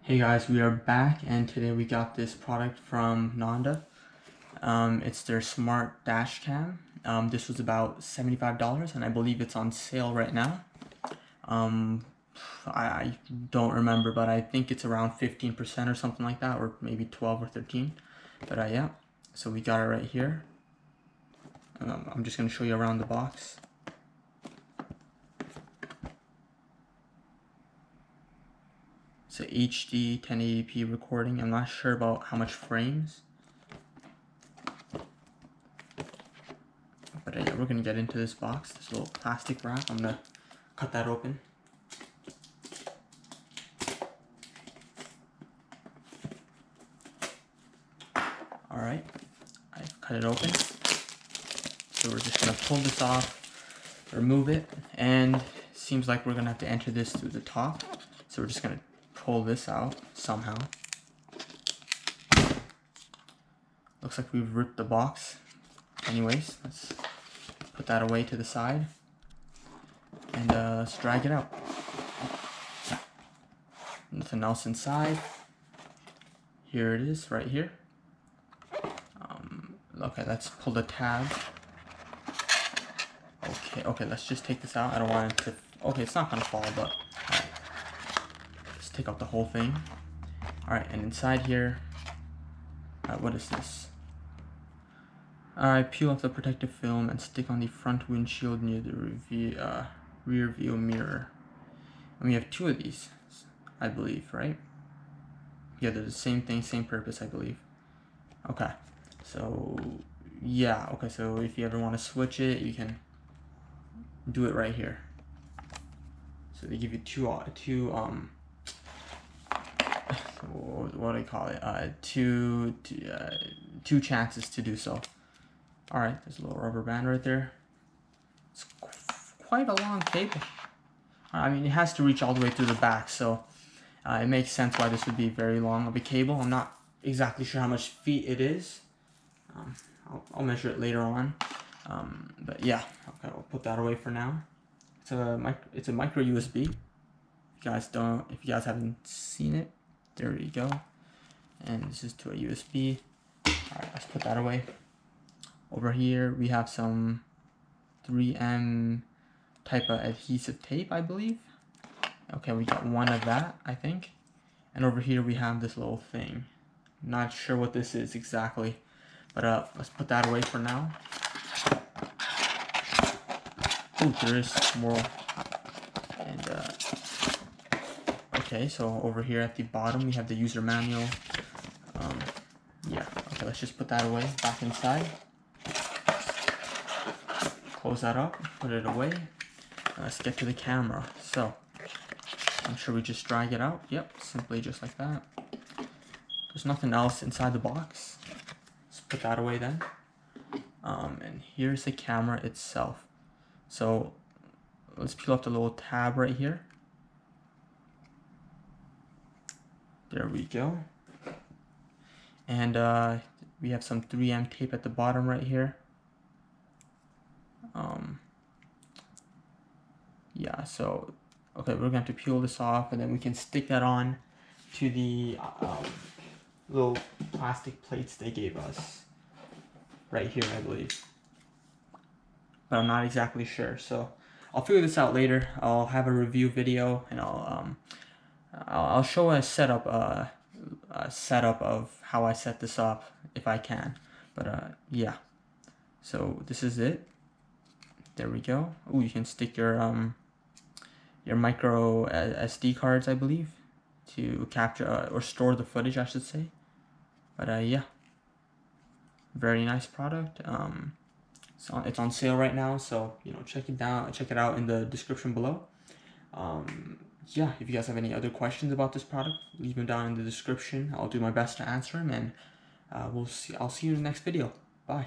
Hey guys, we are back and today we got this product from Nonda. It's their smart dash cam. This was about $75 and I believe it's on sale right now. I don't remember, but I think it's around 15% or something like that, or maybe 12 or 13. But yeah, so we got it right here. I'm just going to show you around the box. It's a HD 1080p recording. I'm not sure about how much frames. But yeah, we're gonna get into this box, this little plastic wrap. I'm gonna cut that open. Alright, I've cut it open. So we're just gonna pull this off, remove it, and it seems like we're gonna have to enter this through the top. So we're just gonna pull this out somehow. Looks like we've ripped the box. Anyways, let's put that away to the side and let's drag it out. Nothing else inside. Here it is, right here. Okay, let's pull the tab. Okay, let's just take this out. I don't want it to. Okay, it's not gonna fall, but right. Let's take out the whole thing. All right, and inside here, what is this? Alright, peel off the protective film and stick on the front windshield near the rear view mirror. And we have two of these, I believe, right? Yeah, they're the same thing, same purpose, I believe. Okay, so yeah, okay, so if you ever want to switch it, you can do it right here. So they give you two what do I call it? Two chances to do so. Alright, there's a little rubber band right there. It's quite a long cable. I mean, it has to reach all the way through the back, so it makes sense why this would be very long of a cable. I'm not exactly sure how much feet it is. I'll measure it later on. But yeah, okay, we'll put that away for now. It's a micro USB. If you guys haven't seen it, there you go. And this is to a USB. Alright, let's put that away. Over here we have some 3M type of adhesive tape, I believe. Okay, we got one of that, I think. And over here we have this little thing. Not sure what this is exactly, but let's put that away for now. Oh, there is more. And okay, so over here at the bottom we have the user manual. Yeah, okay, let's just put that away back inside. Close that up, put it away. Let's get to the camera. So, I'm sure we just drag it out. Yep, simply just like that. There's nothing else inside the box. Let's put that away then. And here's the camera itself. So, let's peel off the little tab right here. There we go. And we have some 3M tape at the bottom right here. Yeah, so okay, we're gonna have to peel this off and then we can stick that on to the little plastic plates they gave us right here, I believe, but I'm not exactly sure, so I'll figure this out later. I'll have a review video and I'll show a setup of how I set this up if I can, but yeah, so this is it. There we go. Oh, you can stick your micro SD cards, I believe, to capture or store the footage, I should say. But yeah, very nice product. So it's on sale right now, so you know, check it out in the description below. Yeah, if you guys have any other questions about this product, leave them down in the description. I'll do my best to answer them, and I'll see you in the next video. Bye.